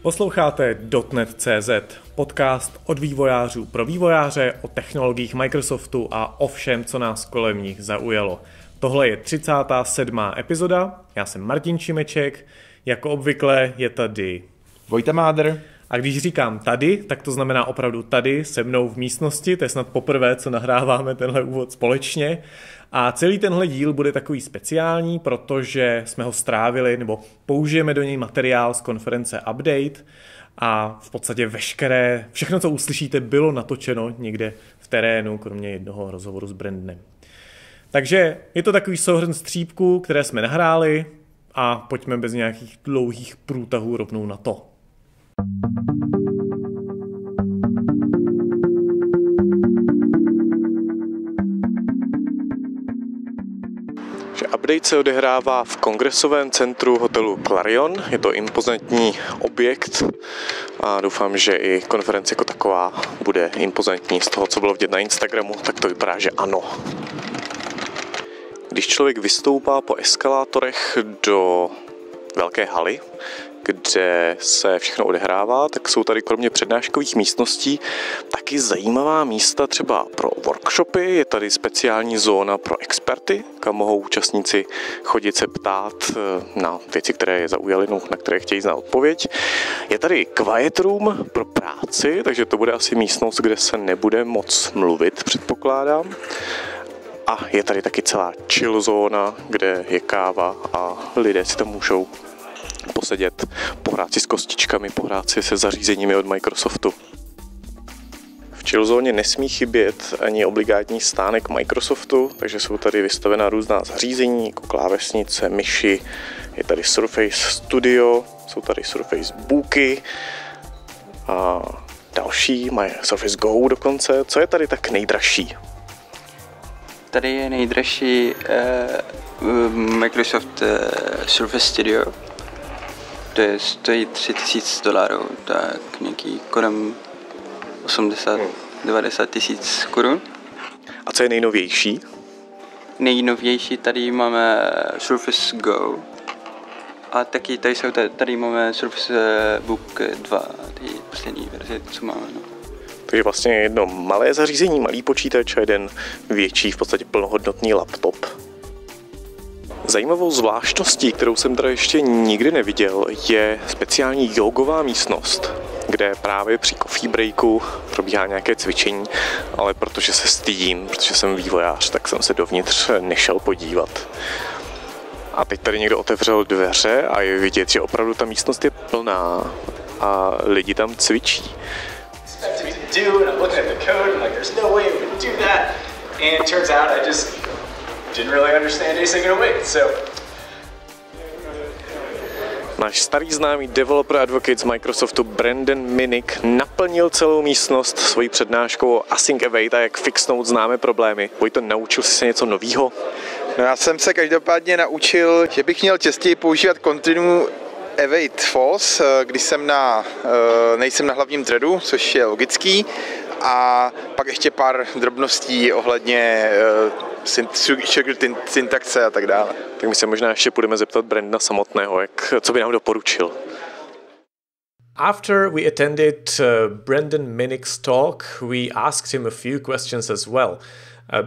Posloucháte .NET.CZ, podcast od vývojářů pro vývojáře o technologiích Microsoftu a o všem, co nás kolem nich zaujalo. Tohle je 37. epizoda, já jsem Martin Čimeček, jako obvykle je tady Vojta Mádr. A když říkám tady, tak to znamená opravdu tady, se mnou v místnosti, to je snad poprvé, co nahráváme tenhle úvod společně. A celý tenhle díl bude takový speciální, protože jsme ho strávili, nebo použijeme do něj materiál z konference Update a v podstatě všechno, co uslyšíte, bylo natočeno někde v terénu, kromě jednoho rozhovoru s Brandonem. Takže je to takový souhrn střípků, které jsme nahráli a pojďme bez nějakých dlouhých průtahů rovnou na to. Update se odehrává v kongresovém centru hotelu Clarion. Je to impozantní objekt a doufám, že i konference jako taková bude impozantní. Z toho, co bylo vidět na Instagramu, tak to vypadá, že ano. Když člověk vystoupá po eskalátorech do velké haly, kde se všechno odehrává, tak jsou tady kromě přednáškových místností taky zajímavá místa třeba pro workshopy. Je tady speciální zóna pro experty, kam mohou účastníci chodit se ptát na věci, které je zaujaly, na které chtějí znát odpověď. Je tady quiet room pro práci, takže to bude asi místnost, kde se nebude moc mluvit, předpokládám. A je tady taky celá chill zóna, kde je káva a lidé si tam můžou posedět, pohrát si s kostičkami, pohrát si se zařízeními od Microsoftu. V chillzóně nesmí chybět ani obligátní stánek Microsoftu, takže jsou tady vystavená různá zařízení, jako klávesnice, myši, je tady Surface Studio, jsou tady Surface Booky a další, mají Surface Go dokonce. Co je tady tak nejdražší? Tady je nejdražší Microsoft Surface Studio. To stojí $3,000, tak nějaký kolem 80-90 tisíc korun. A co je nejnovější? Nejnovější tady máme Surface Go. A taky tady máme Surface Book 2, ty poslední verze, co máme. No. Takže vlastně jedno malé zařízení, malý počítač a jeden větší, v podstatě plnohodnotný laptop. Zajímavou zvláštností, kterou jsem teda ještě nikdy neviděl, je speciální jogová místnost, kde právě při coffee breaku probíhá nějaké cvičení, ale protože se stydím, protože jsem vývojář, tak jsem se dovnitř nešel podívat. A teď tady někdo otevřel dveře a je vidět, že opravdu ta místnost je plná a lidi tam cvičí. Didn't really understand asynchronous wait, so. Náš starý známý developer advocate z Microsoftu Brandon Minnick naplnil celou místnost svojí přednáškou o async await a jak fixnout známé problémy. Vojto, naučil jsi se něco novýho? No, já jsem se každopádně naučil, že bych měl častěji používat continue await false, když nejsem na hlavním threadu, což je logický. A pak ještě pár drobností ohledně syntaxe a tak dále. Tak my se možná ještě půjdeme zeptat Brandona samotného, co by nám doporučil. After we attended Brandon Minnick's talk, we asked him a few questions as well.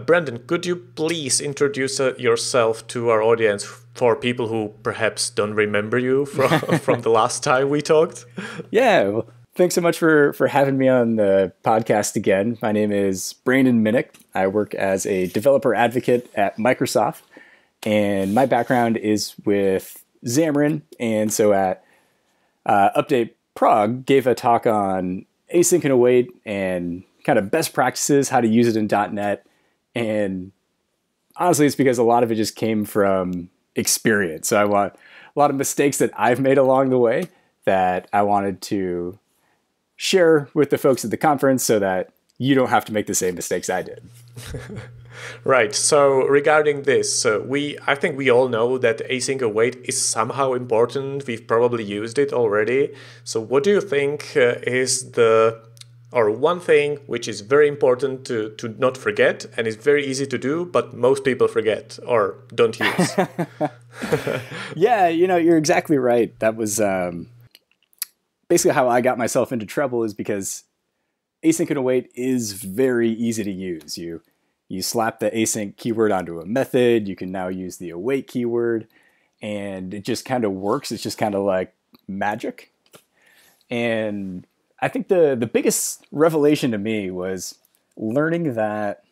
Brandon, could you please introduce yourself to our audience for people who perhaps don't remember you from the last time we talked? Yeah, well, thanks so much for having me on the podcast again. My name is Brandon Minnick. I work as a developer advocate at Microsoft, and my background is with Xamarin. And so at Update Prague, gave a talk on async and await and kind of best practices, how to use it in .NET. And honestly, it's because a lot of it just came from experience. So I want a lot of mistakes that I've made along the way that I wanted to share with the folks at the conference so that you don't have to make the same mistakes I did. Right. So regarding this, I think we all know that async await is somehow important. We've probably used it already. So what do you think is one thing which is very important to not forget and is very easy to do, but most people forget or don't use? Yeah, you're exactly right. That was basically how I got myself into trouble is because async and await is very easy to use. You slap the async keyword onto a method. You can now use the await keyword, and it just kind of works. It's just kind of like magic. And I think the biggest revelation to me was learning that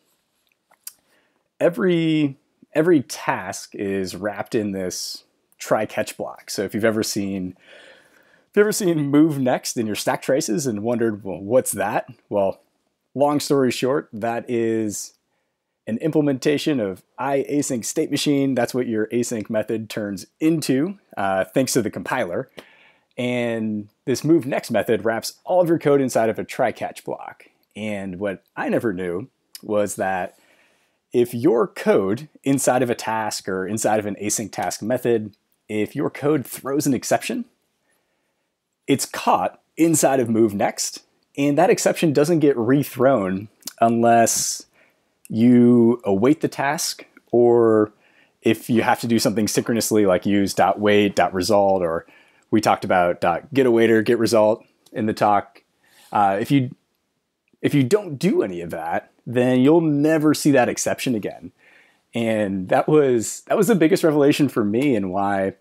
every task is wrapped in this try-catch block. So if you've ever seen move next in your stack traces and wondered, well, what's that? Well, long story short, that is an implementation of async state machine. That's what your async method turns into, thanks to the compiler. And this move next method wraps all of your code inside of a try-catch block. And what I never knew was that if your code inside of a task or inside of an async task method, if your code throws an exception, it's caught inside of move next, and that exception doesn't get rethrown unless you await the task, or if you have to do something synchronously like use .wait, .result, or we talked about .getAwaiter, getResult in the talk. If you don't do any of that, then you'll never see that exception again. And that was the biggest revelation for me, and why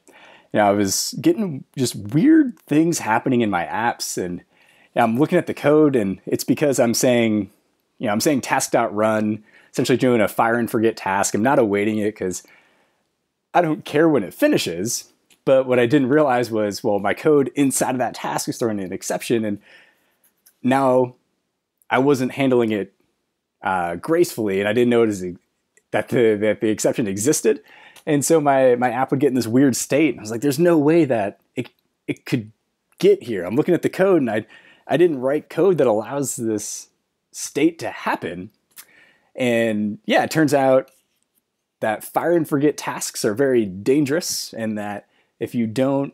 I was getting just weird things happening in my apps. And I'm looking at the code, and it's because I'm saying task.run, essentially doing a fire and forget task. I'm not awaiting it because I don't care when it finishes. But what I didn't realize was, well, my code inside of that task is throwing an exception, and now I wasn't handling it gracefully, and I didn't notice that the exception existed. And so my app would get in this weird state. And I was like, there's no way that it could get here. I'm looking at the code, and I didn't write code that allows this state to happen. And yeah, it turns out that fire and forget tasks are very dangerous, and that if you don't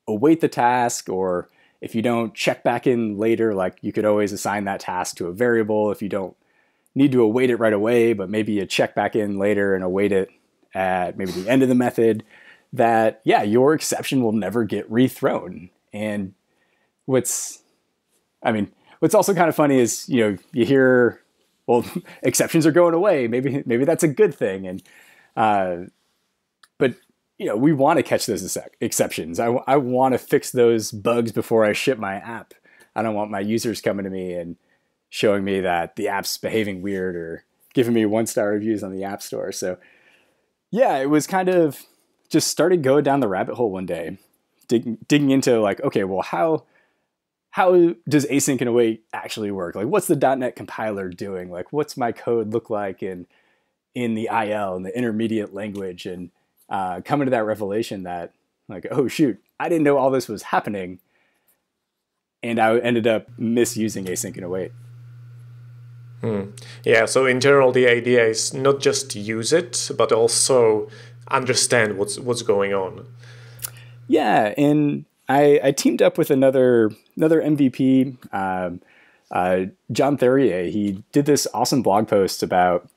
await the task, or if you don't check back in later, like you could always assign that task to a variable if you don't need to await it right away, but maybe you check back in later and await it at maybe the end of the method, that, yeah, your exception will never get rethrown. And what's also kind of funny is, you hear, well, exceptions are going away. Maybe that's a good thing. And, but we want to catch those exceptions. I want to fix those bugs before I ship my app. I don't want my users coming to me and showing me that the app's behaving weird or giving me 1-star reviews on the App Store. So yeah, it was kind of just started going down the rabbit hole one day, digging into like, okay, well, how does async and await actually work? Like, what's the .NET compiler doing? Like, what's my code look like in the IL, in the intermediate language? And coming to that revelation that, like, oh shoot, I didn't know all this was happening, and I ended up misusing async and await. Yeah, so in general, the idea is not just to use it, but also understand what's going on. Yeah, and I teamed up with another MVP, John Thurier. He did this awesome blog post about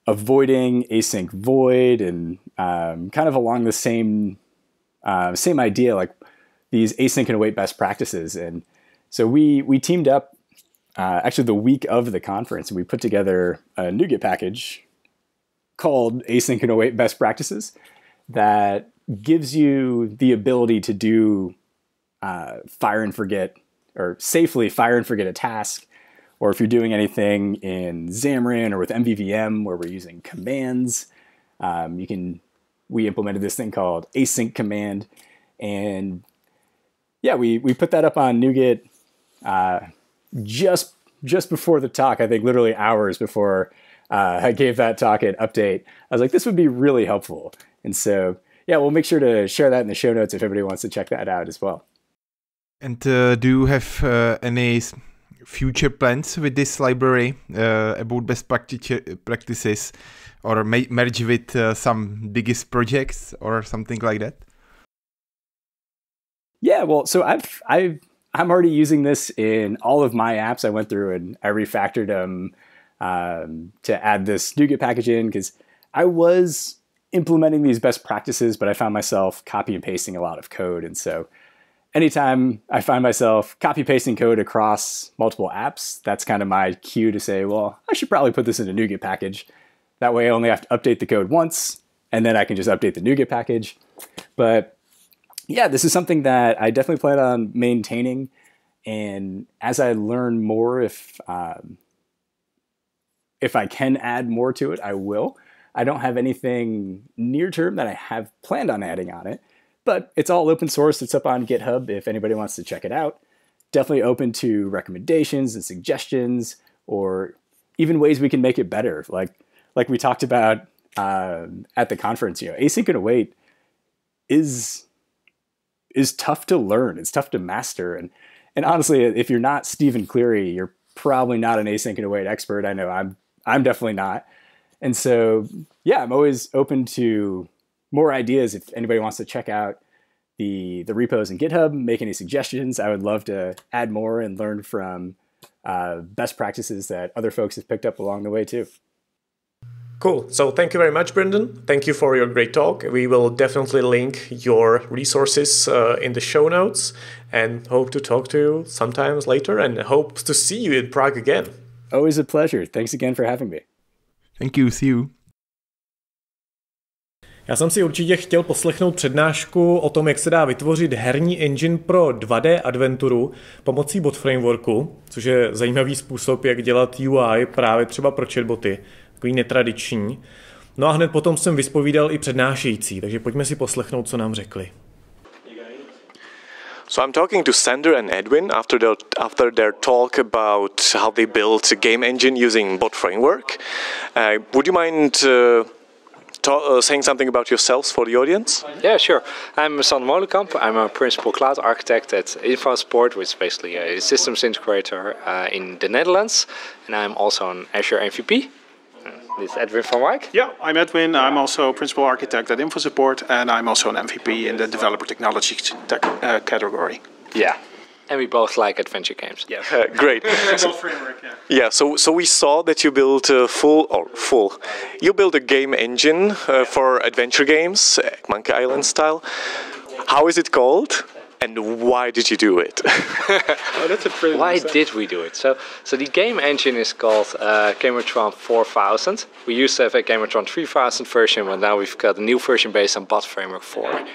avoiding async void, and kind of along the same idea, like these async and await best practices. And so we teamed up actually the week of the conference, and we put together a NuGet package called Async and Await Best Practices that gives you the ability to do fire and forget, or safely fire and forget a task, or if you're doing anything in Xamarin or with MVVM where we're using commands, we implemented this thing called async command, and yeah, we put that up on NuGet just before the talk. I think literally hours before I gave that talk an update. I was like, this would be really helpful. And so, yeah, we'll make sure to share that in the show notes if everybody wants to check that out as well. And do you have any future plans with this library about best practices, or merge with some biggest projects or something like that? Yeah, well, so I'm already using this in all of my apps. I went through and I refactored them to add this NuGet package in, because I was implementing these best practices, but I found myself copy and pasting a lot of code. And so anytime I find myself copy pasting code across multiple apps, that's kind of my cue to say, well, I should probably put this in a NuGet package. That way I only have to update the code once, and then I can just update the NuGet package. But yeah, this is something that I definitely plan on maintaining. And as I learn more, if I can add more to it, I will. I don't have anything near term that I have planned on adding on it, but it's all open source. It's up on GitHub if anybody wants to check it out. Definitely open to recommendations and suggestions, or even ways we can make it better. Like we talked about at the conference, async and await is tough to learn. It's tough to master. And honestly, if you're not Stephen Cleary, you're probably not an async and await expert. I know I'm definitely not. And so, yeah, I'm always open to more ideas. If anybody wants to check out the repos in GitHub, make any suggestions, I would love to add more and learn from best practices that other folks have picked up along the way too. Cool. So thank you very much, Brendan. Thank you for your great talk. We will definitely link your resources in the show notes, and hope to talk to you sometimes later, and hope to see you in Prague again. Always a pleasure. Thanks again for having me. Thank you. See you. Já jsem si určitě chtěl poslechnout přednášku o tom, jak se dá vytvořit herní engine pro 2D adventuru pomocí bot frameworku, což je zajímavý způsob, jak dělat UI právě třeba pro chatboty, takový netradiční. No a hned potom jsem vyzpovídal i přednášející, takže pojďme si poslechnout, co nám řekli. So I'm talking to Sander and Edwin after their talk about how they built a game engine using bot framework. Would you mind saying something about yourselves for the audience? Yeah, sure. I'm Sander Molenkamp. I'm a principal cloud architect at InfoSport, which is basically a systems integrator in the Netherlands. And I'm also an Azure MVP. This is Edwin van Wijk. Yeah, I'm Edwin. I'm also principal architect at InfoSupport, and I'm also an MVP in the developer technology category. Yeah, and we both like adventure games. Yeah, great. framework. Yeah. Yeah. So we saw that you built You built a game engine for adventure games, Monkey Island style. How is it called? And why did you do it? Oh, that's a pretty Why did we do it? So the game engine is called Gamertron 4000. We used to have a Gamertron 3000 version, but now we've got a new version based on Bot Framework 4.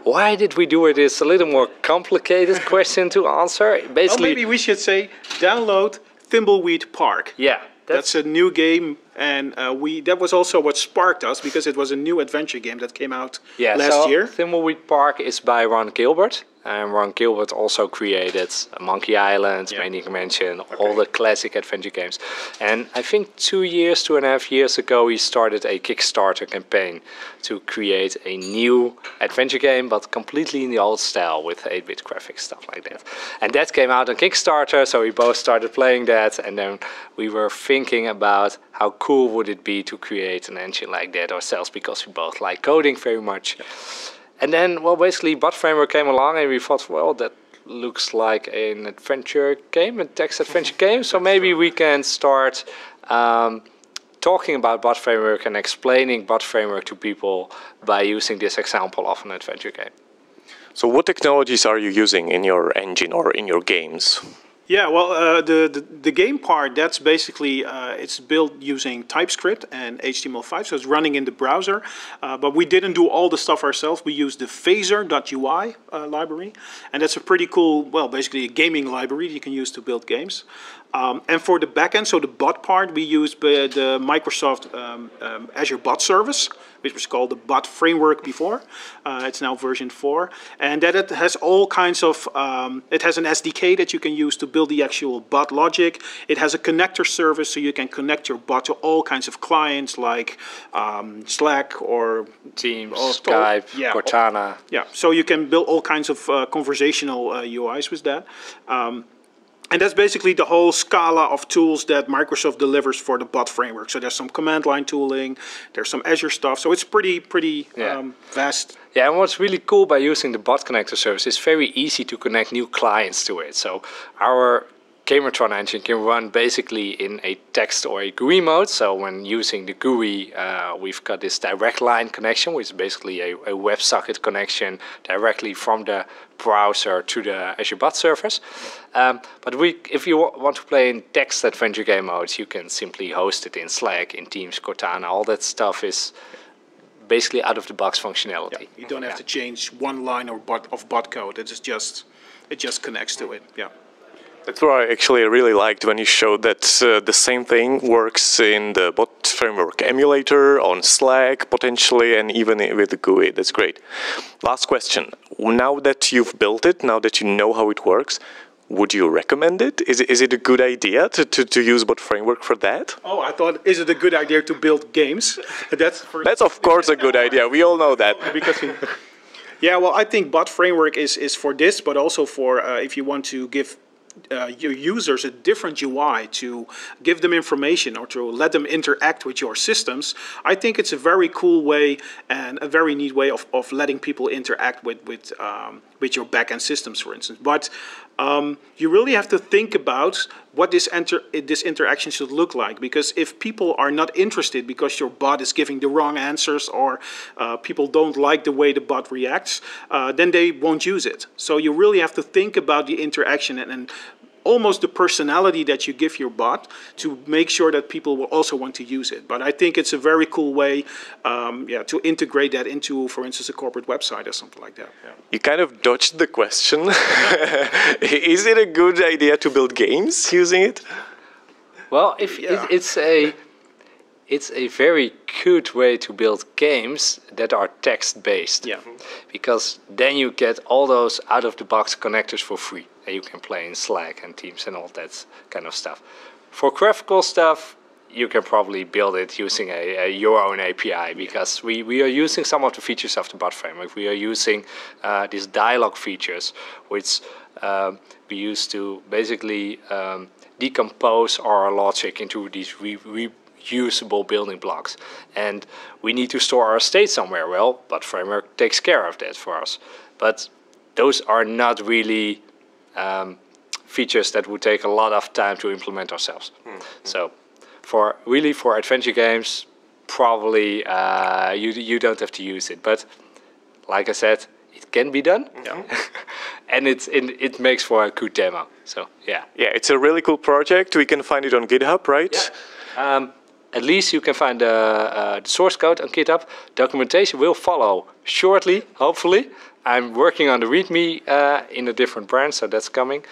Why did we do it? It's a little more complicated question to answer. Basically, maybe we should say download Thimbleweed Park. Yeah. That's a new game, and that was also what sparked us, because it was a new adventure game that came out last year. Thimbleweed Park is by Ron Gilbert. And Ron Gilbert also created Monkey Island, Maniac Mansion, all the classic adventure games. And I think 2.5 years ago, he started a Kickstarter campaign to create a new adventure game, but completely in the old style with 8-bit graphics, stuff like that. And that came out on Kickstarter, so we both started playing that. And then we were thinking about how cool would it be to create an engine like that ourselves, because we both like coding very much. And then, basically, Bot Framework came along, and we thought, well, that looks like an adventure game, a text adventure game. So maybe we can start talking about Bot Framework and explaining Bot Framework to people by using this example of an adventure game. So what technologies are you using in your engine or in your games? Yeah, well, the game part, that's basically, it's built using TypeScript and HTML5, so it's running in the browser. But we didn't do all the stuff ourselves. We used the phaser.ui library, and that's a pretty cool, basically a gaming library you can use to build games. And for the backend, so the bot part, we used the Microsoft Azure Bot Service, which was called the Bot Framework before. It's now version 4. And that it has all kinds of, it has an SDK that you can use to build the actual bot logic. It has a connector service, so you can connect your bot to all kinds of clients like Slack or Teams, Skype, Cortana. Yeah, so you can build all kinds of conversational UIs with that. And that's basically the whole scala of tools that Microsoft delivers for the bot framework. So there's some command line tooling, there's some Azure stuff. So it's pretty vast. Yeah, and what's really cool by using the bot connector service is very easy to connect new clients to it. So our Gamertron engine can run basically in a text or a GUI mode. So when using the GUI, we've got this direct line connection, which is basically a WebSocket connection directly from the browser to the Azure bot service. But if you want to play in text adventure game modes, you can simply host it in Slack, in Teams, Cortana. All that stuff is basically out-of-the-box functionality. Yeah, you don't have to change one line of bot code. It just connects to it. Yeah. That's what I actually really liked when you showed that the same thing works in the bot framework emulator, on Slack potentially, and even with the GUI. That's great. Last question. Now that you've built it, now that you know how it works, would you recommend it? Is it a good idea to use bot framework for that? Oh, I thought, is it a good idea to build games? That's of course a good idea. We all know that. Yeah, well, I think bot framework is for this, but also for if you want to give your users a different UI, to give them information or to let them interact with your systems. I think it's a very cool way and a very neat way of letting people interact with your backend systems, for instance. But you really have to think about what this interaction should look like, because if people are not interested because your bot is giving the wrong answers, or people don't like the way the bot reacts, then they won't use it. So you really have to think about the interaction and almost the personality that you give your bot to make sure that people will also want to use it. But I think it's a very cool way to integrate that into, for instance, a corporate website or something like that. Yeah. You kind of dodged the question. Is it a good idea to build games using it? Well, it's a very good way to build games that are text-based. Yeah. Because then you get all those out-of-the-box connectors for free. And you can play in Slack and Teams and all that kind of stuff. For graphical stuff, you can probably buid it using your own API, because we are using some of the features of the bot framework. We are using these dialogue features, which we use to basically decompose our logic into these reusable building blocks. And we need to store our state somewhere. Well, bot framework takes care of that for us. But those are not really features that would take a lot of time to implement ourselves. So for adventure games, probably you don't have to use it. But like I said, it can be done. Yeah. And it makes for a good demo. So yeah. Yeah, it's a really cool project. We can find it on GitHub, right? Yeah. At least you can find the source code on GitHub. Documentation will follow shortly, hopefully. I'm working on the README in a different branch, so that's coming.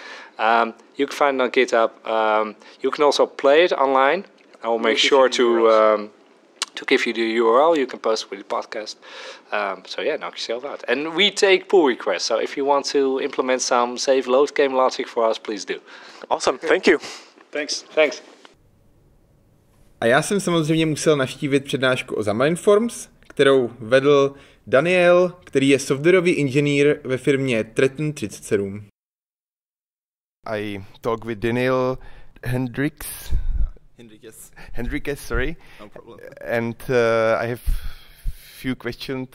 You can find it on GitHub. You can also play it online. I will make sure to give you the URL. You can post with the podcast. So yeah, knock yourself out. And we take pull requests. So if you want to implement some save load game logic for us, please do. Awesome, thank you. Thanks. A já jsem samozřejmě musel navštívit přednášku o Xamarin Forms, kterou vedl Daniel, který je softwarový inženýr ve firmě NET.CZ. I talk with Daniel Hendricks, sorry. No problem. And I have few questions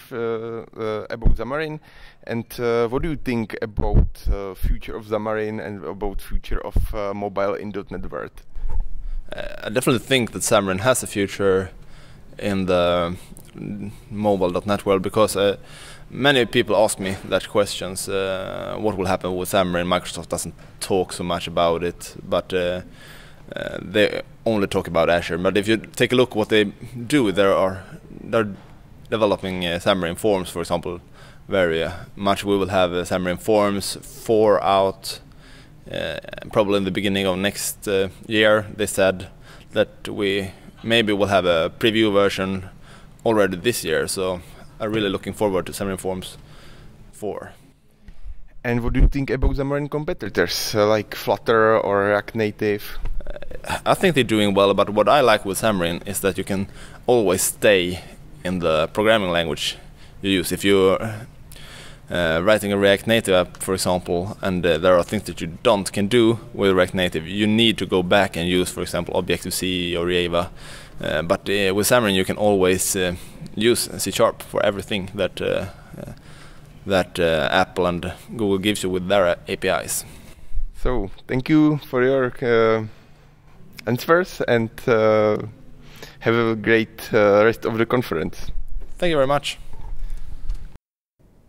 about Xamarin. And what do you think about future of Xamarin and about future of mobile in .NET world? I definitely think that Xamarin has a future in the mobile.NET world, because many people ask me that questions, what will happen with Xamarin. Microsoft doesn't talk so much about it, but they only talk about Azure. But if you take a look what they do, they're developing Xamarin Forms, for example, very much. We will have Xamarin Forms 4 out probably in the beginning of next year. They said that we maybe will have a preview version already this year, so I'm really looking forward to Xamarin Forms 4. And what do you think about Xamarin competitors like Flutter or React Native? I think they're doing well, but what I like with Xamarin is that you can always stay in the programming language you use. If you're writing a React Native app, for example, and there are things that you can do with React Native, you need to go back and use, for example, Objective-C or Java. But with Xamarin you can always use C# for everything that Apple and Google gives you with their APIs. So, thank you for your answers and have a great rest of the conference. Thank you very much.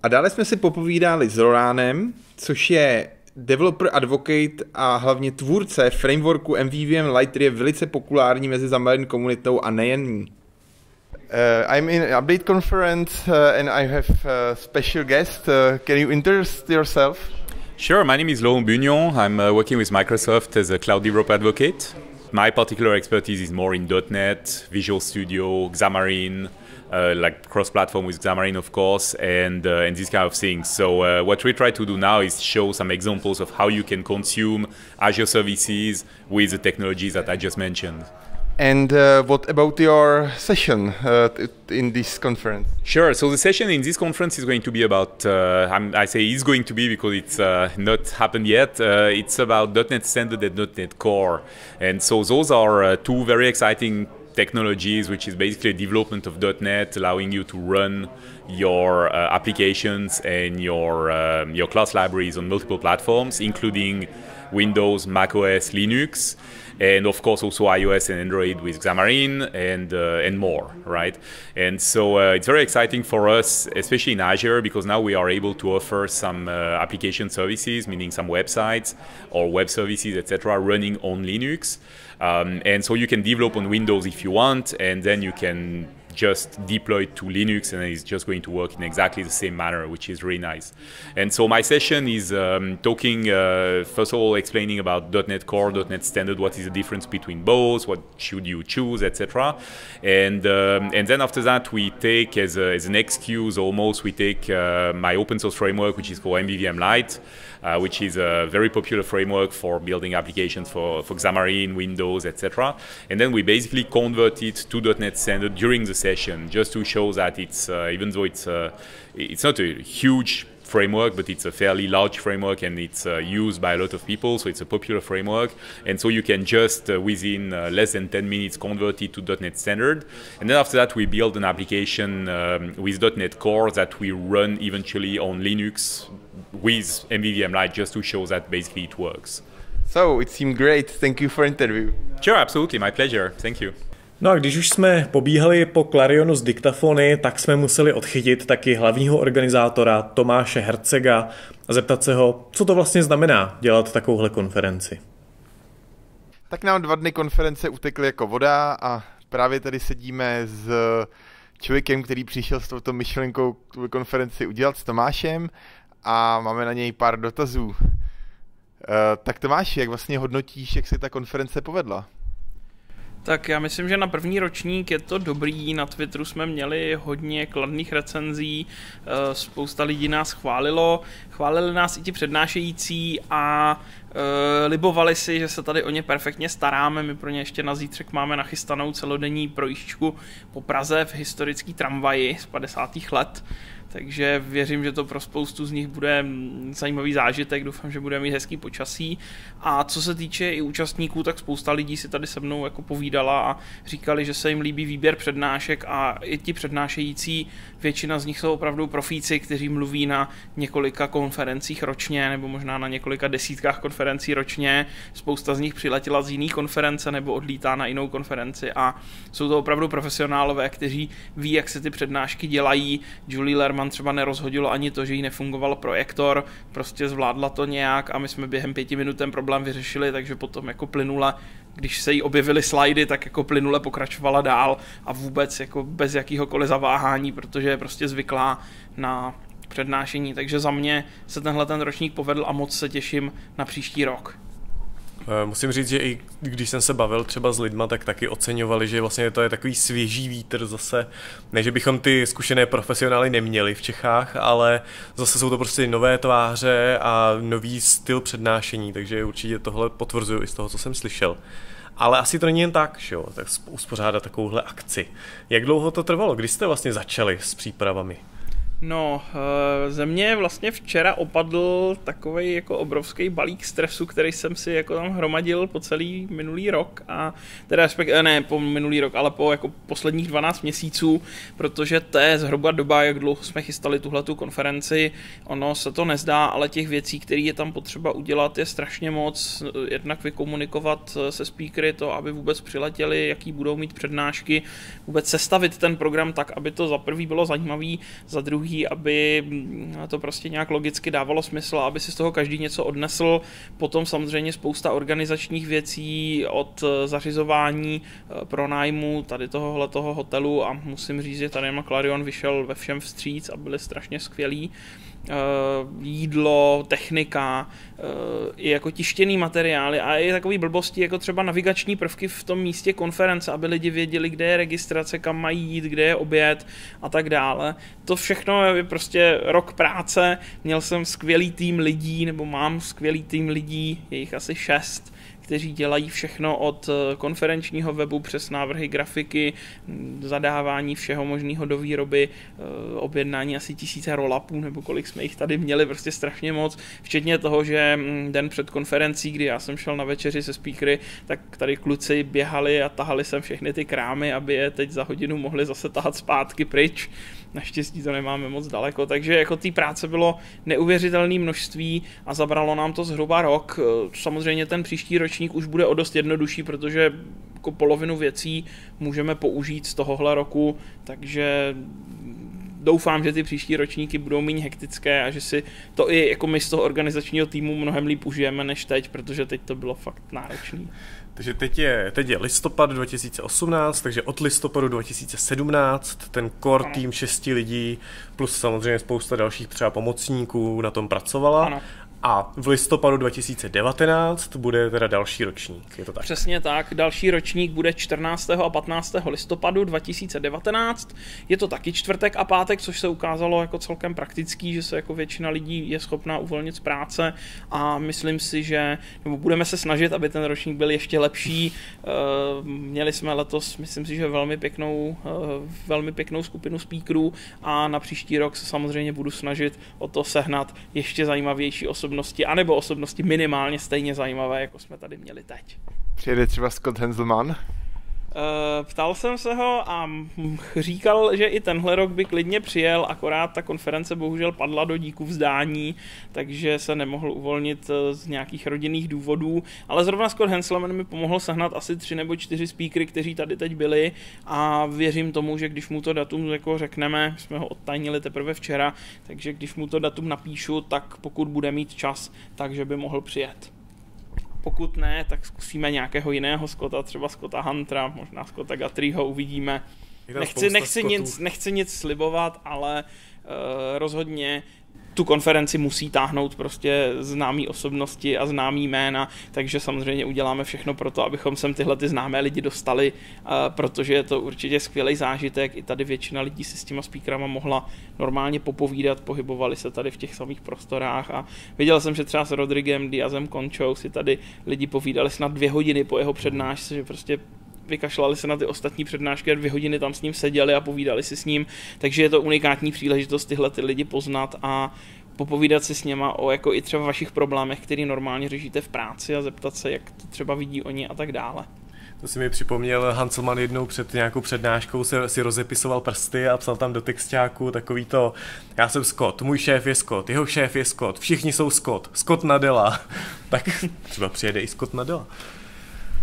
A dále jsme si popovídali s Roránem, což je developer advocate a hlavně tvůrce frameworku MVVM Lite, který je velice populární mezi Xamarin komunitou a nejen ní. I'm in update conference and I have a special guest. Can you introduce yourself? Sure, my name is Laurent Bugnon. I'm working with Microsoft as a cloud developer advocate. My particular expertise is more in .NET, Visual Studio, Xamarin, like cross-platform with Xamarin, of course, and these kind of things. So what we try to do now is show some examples of how you can consume Azure services with the technologies that I just mentioned. And what about your session in this conference? Sure. So the session in this conference is going to be about, I say it's going to be because it's not happened yet. It's about .NET Standard and .NET Core. And so those are two very exciting technologies, which is basically development of .NET, allowing you to run your applications and your class libraries on multiple platforms, including Windows, macOS, Linux, and of course also iOS and Android with Xamarin and more, right? And so it's very exciting for us, especially in Azure, because now we are able to offer some application services, meaning some websites or web services, etc., running on Linux. And so you can develop on Windows if you want, and then you can just deploy it to Linux, and it's just going to work in exactly the same manner, which is really nice. And so my session is talking, first of all, explaining about .NET Core, .NET Standard, what is the difference between both, what should you choose, etc. And then after that, we take as an excuse almost, we take my open source framework, which is called MVVM Lite, which is a very popular framework for building applications for Xamarin, Windows, etc. And then we basically convert it to .NET Standard during the session, just to show that it's even though it's not a huge framework, but it's a fairly large framework, and it's used by a lot of people, so it's a popular framework. And so you can just within less than 10 minutes convert it to .NET Standard. And then after that, we build an application with .NET Core that we run eventually on Linux with MVVM Lite, just to show that basically it works. So it seemed great. Thank you for interview. Sure, absolutely, my pleasure. Thank you. No a když už jsme pobíhali po Clarionu z diktafony, tak jsme museli odchytit taky hlavního organizátora Tomáše Hercega a zeptat se ho, co to vlastně znamená dělat takovouhle konferenci. Tak nám 2 dny konference utekly jako voda a právě tady sedíme s člověkem, který přišel s touto myšlenkou tu konferenci udělat, s Tomášem, a máme na něj pár dotazů. Tak Tomáši, jak vlastně hodnotíš, jak se ta konference povedla? Tak já myslím, že na první ročník je to dobrý, na Twitteru jsme měli hodně kladných recenzí, spousta lidí nás chválili nás i ti přednášející a libovali si, že se tady o ně perfektně staráme. My pro ně ještě na zítřek máme nachystanou celodenní projížďku po Praze v historický tramvaji z 50. let. Takže věřím, že to pro spoustu z nich bude zajímavý zážitek, doufám, že bude mít hezký počasí. A co se týče i účastníků, tak spousta lidí si tady se mnou jako povídala a říkali, že se jim líbí výběr přednášek, a i ti přednášející, většina z nich jsou opravdu profíci, kteří mluví na několika konferencích ročně, nebo možná na několika desítkách konferencí ročně. Spousta z nich přiletěla z jiný konference nebo odlítá na jinou konferenci, a jsou to opravdu profesionálové, kteří ví, jak se ty přednášky dělají. Julie Lerman třeba nerozhodilo ani to, že jí nefungoval projektor, prostě zvládla to nějak a my jsme během 5 minut ten problém vyřešili, takže potom jako plynule, když se jí objevily slajdy, tak jako plynule pokračovala dál a vůbec jako bez jakýhokoliv zaváhání, protože je prostě zvyklá na přednášení. Takže za mě se tenhle ten ročník povedl a moc se těším na příští rok. Musím říct, že i když jsem se bavil třeba s lidma, tak taky oceňovali, že vlastně to je takový svěží vítr zase. Ne, že bychom ty zkušené profesionály neměli v Čechách, ale zase jsou to prostě nové tváře a nový styl přednášení, takže určitě tohle potvrzuju i z toho, co jsem slyšel. Ale asi to není jen tak, že jo, tak uspořádat takovouhle akci. Jak dlouho to trvalo? Kdy jste vlastně začali s přípravami? No, ze mě vlastně včera opadl takovej jako obrovský balík stresu, který jsem si jako tam hromadil po celý minulý rok a teda ne po minulý rok, ale po jako posledních 12 měsíců, protože to je zhruba doba, jak dlouho jsme chystali tuhletu konferenci. Ono se to nezdá, ale těch věcí, které je tam potřeba udělat, je strašně moc. Jednak vykomunikovat se speakery to, aby vůbec přiletěli, jaký budou mít přednášky, vůbec sestavit ten program tak, aby to za prvý bylo zajímavý, za druhý, aby to prostě nějak logicky dávalo smysl, aby si z toho každý něco odnesl. Potom samozřejmě spousta organizačních věcí od zařizování pronájmu tady tohohletoho hotelu a musím říct, že tady Clarion vyšel ve všem vstříc a byli strašně skvělí. Jídlo, technika, i jako tištěný materiály a i takový blbosti, jako třeba navigační prvky v tom místě konference, aby lidi věděli, kde je registrace, kam mají jít, kde je oběd a tak dále. To všechno je prostě rok práce, měl jsem skvělý tým lidí, nebo mám skvělý tým lidí, je jich asi 6, kteří dělají všechno od konferenčního webu přes návrhy grafiky, zadávání všeho možného do výroby, objednání asi 1000 roll-upů, nebo kolik jsme jich tady měli, prostě strašně moc, včetně toho, že den před konferencí, kdy já jsem šel na večeři se speakery, tak tady kluci běhali a tahali sem všechny ty krámy, aby je teď za hodinu mohli zase tahat zpátky pryč. Naštěstí to nemáme moc daleko, takže jako té práce bylo neuvěřitelné množství a zabralo nám to zhruba rok. Samozřejmě ten příští ročník už bude o dost jednodušší, protože jako polovinu věcí můžeme použít z tohohle roku, takže doufám, že ty příští ročníky budou méně hektické a že si to i jako my z toho organizačního týmu mnohem líp užijeme než teď, protože teď to bylo fakt náročný. Takže teď je listopad 2018, takže od listopadu 2017 ten core tým 6 lidí plus samozřejmě spousta dalších třeba pomocníků na tom pracovala. Ano. A v listopadu 2019 bude teda další ročník, je to tak? Přesně tak, další ročník bude 14. a 15. listopadu 2019. Je to taky čtvrtek a pátek, což se ukázalo jako celkem praktický, že se jako většina lidí je schopná uvolnit z práce a myslím si, že nebo budeme se snažit, aby ten ročník byl ještě lepší. Měli jsme letos, myslím si, že velmi pěknou skupinu speakerů a na příští rok se samozřejmě budu snažit o to sehnat ještě zajímavější osobnosti, anebo osobnosti minimálně stejně zajímavé, jako jsme tady měli teď. Přijede třeba Scott Henselman? Ptal jsem se ho a říkal, že i tenhle rok by klidně přijel, akorát ta konference bohužel padla do díku vzdání, takže se nemohl uvolnit z nějakých rodinných důvodů, ale zrovna Scott Henselman mi pomohl sehnat asi 3 nebo 4 speakery, kteří tady teď byli a věřím tomu, že když mu to datum jako řekneme, jsme ho odtajnili teprve včera, takže když mu to datum napíšu, tak pokud bude mít čas, takže by mohl přijet. Pokud ne, tak zkusíme nějakého jiného Scotta, třeba Scotta Huntera, možná Scotta Guthrieho, uvidíme. Nechci nic slibovat, ale rozhodně tu konferenci musí táhnout prostě známý osobnosti a známý jména, takže samozřejmě uděláme všechno pro to, abychom sem tyhle ty známé lidi dostali, protože je to určitě skvělý zážitek. I tady většina lidí si s těma speakerama mohla normálně popovídat, pohybovali se tady v těch samých prostorách a viděl jsem, že třeba s Rodriguem Diazem Conchou si tady lidi povídali snad 2 hodiny po jeho přednášce, že prostě vykašlali se na ty ostatní přednášky a 2 hodiny tam s ním seděli a povídali si s ním, takže je to unikátní příležitost tyhle ty lidi poznat a popovídat si s něma o jako i třeba vašich problémech, který normálně řešíte v práci a zeptat se, jak to třeba vidí oni a tak dále. To si mi připomněl, Hanselman jednou před nějakou přednáškou si rozepisoval prsty a psal tam do textáku takový to: já jsem Scott, můj šéf je Scott, jeho šéf je Scott, všichni jsou Scott, Scott Nadella. Tak třeba přijede i Scott Nadella.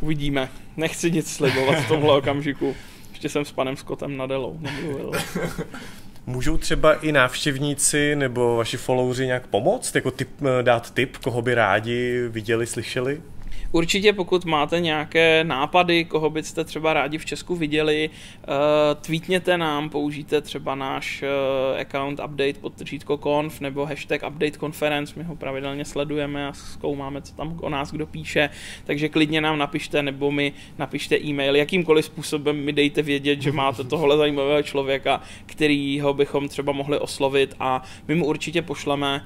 Uvidíme. Nechci nic slibovat v tomhle okamžiku. Ještě jsem s panem Scottem Nadellou nemluvil. Můžou třeba i návštěvníci nebo vaši followři nějak pomoct? Jako dát tip, koho by rádi viděli, slyšeli? Určitě, pokud máte nějaké nápady, koho byste třeba rádi v Česku viděli, tweetněte nám, použijte třeba náš account update_conf nebo hashtag update conference, my ho pravidelně sledujeme a zkoumáme, co tam o nás kdo píše, takže klidně nám napište nebo mi napište e-mail, jakýmkoliv způsobem mi dejte vědět, že máte tohle zajímavého člověka, kterýho bychom třeba mohli oslovit a my mu určitě pošleme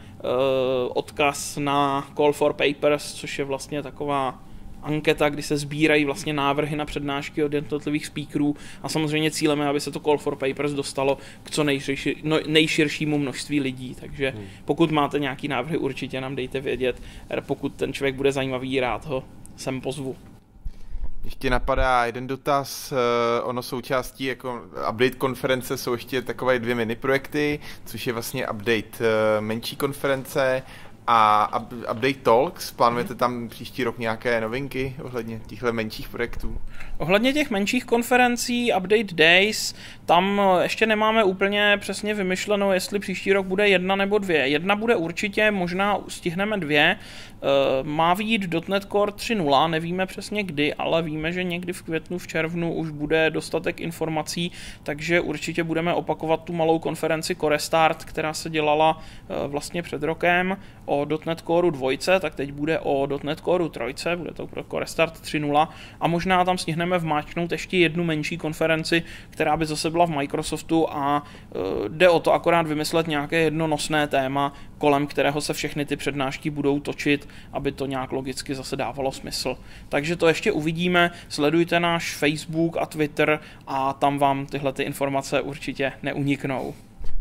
odkaz na Call for Papers, což je vlastně taková anketa, kdy se sbírají vlastně návrhy na přednášky od jednotlivých speakerů a samozřejmě cílem je, aby se to Call for Papers dostalo k co nejširšímu množství lidí, takže pokud máte nějaký návrhy, určitě nám dejte vědět, pokud ten člověk bude zajímavý, rád ho sem pozvu. Ještě napadá jeden dotaz, ono součástí jako update konference jsou ještě takové 2 mini projekty, což je vlastně update menší konference a update talks. Plánujete tam příští rok nějaké novinky ohledně těchto menších projektů? Ohledně těch menších konferencí, update days, tam ještě nemáme úplně přesně vymyšleno, jestli příští rok bude 1 nebo 2. 1 bude určitě, možná stihneme 2. Má vyjít .NET Core 3.0, nevíme přesně kdy, ale víme, že někdy v květnu, v červnu už bude dostatek informací, takže určitě budeme opakovat tu malou konferenci Core Start, která se dělala vlastně před rokem o .NET Core 2, tak teď bude o .NET Core 3, bude to pro Core Start 3.0 a možná tam stihneme vmáčknout ještě jednu menší konferenci, která by zase byla v Microsoftu a jde o to akorát vymyslet nějaké jedno nosné téma, kolem kterého se všechny ty přednášky budou točit, aby to nějak logicky zase dávalo smysl. Takže to ještě uvidíme, sledujte náš Facebook a Twitter a tam vám tyhle ty informace určitě neuniknou.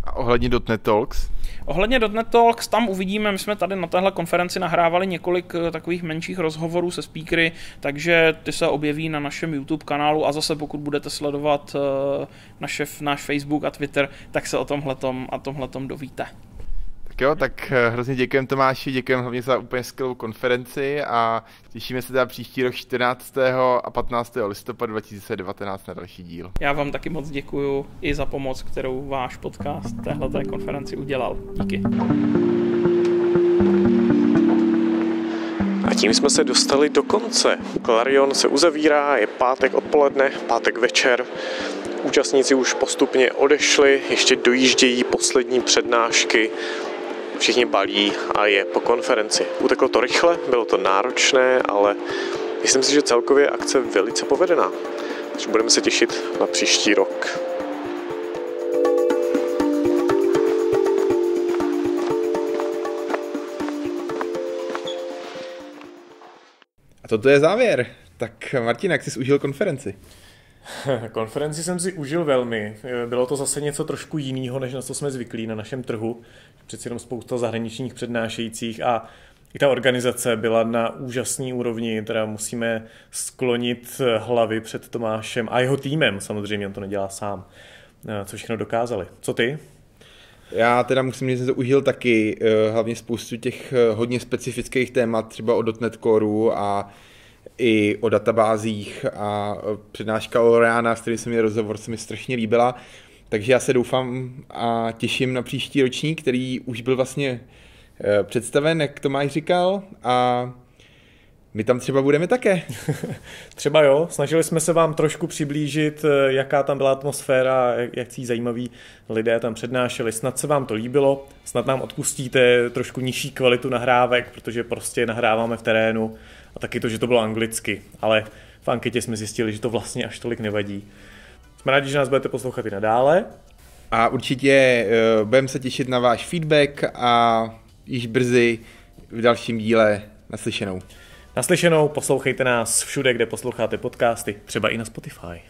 A ohledně .NET Talks? Ohledně .NET Talks, tam uvidíme, my jsme tady na téhle konferenci nahrávali několik takových menších rozhovorů se speakery, takže ty se objeví na našem YouTube kanálu a zase pokud budete sledovat náš Facebook a Twitter, tak se o tomhletom dovíte. Tak jo, tak hrozně děkujeme Tomáši, děkujeme hlavně za úplně skvělou konferenci a těšíme se teda příští rok 14. a 15. listopadu 2019 na další díl. Já vám taky moc děkuju i za pomoc, kterou váš podcast téhleté konferenci udělal. Díky. A tím jsme se dostali do konce. Klarion se uzavírá, je pátek odpoledne, pátek večer. Účastníci už postupně odešli, ještě dojíždějí poslední přednášky. Všichni balí a je po konferenci. Uteklo to rychle, bylo to náročné, ale myslím si, že celkově akce velice povedená. Takže budeme se těšit na příští rok. A toto je závěr. Tak Martin, jak jsi užil konferenci? Konferenci jsem si užil velmi. Bylo to zase něco trošku jiného, než na co jsme zvyklí na našem trhu. Přeci jenom spousta zahraničních přednášejících a i ta organizace byla na úžasné úrovni, teda musíme sklonit hlavy před Tomášem a jeho týmem, samozřejmě on to nedělá sám, co všechno dokázali. Co ty? Já teda musím říct, že jsem to užil taky, hlavně spoustu těch hodně specifických témat, třeba o .NET Coreu a i o databázích a přednáška o Oriana, s kterým jsem měl rozhovor, se mi strašně líbila. Takže já se doufám a těším na příští ročník, který už byl vlastně představen, jak Tomáš říkal, a my tam třeba budeme také. Třeba jo, snažili jsme se vám trošku přiblížit, jaká tam byla atmosféra, jaký zajímaví lidé tam přednášeli. Snad se vám to líbilo, snad nám odpustíte trošku nižší kvalitu nahrávek, protože prostě nahráváme v terénu a taky to, že to bylo anglicky, ale v anketě jsme zjistili, že to vlastně až tolik nevadí. Jsme rádi, že nás budete poslouchat i nadále. A určitě budeme se těšit na váš feedback a již brzy v dalším díle naslyšenou. Naslyšenou, poslouchejte nás všude, kde posloucháte podcasty, třeba i na Spotify.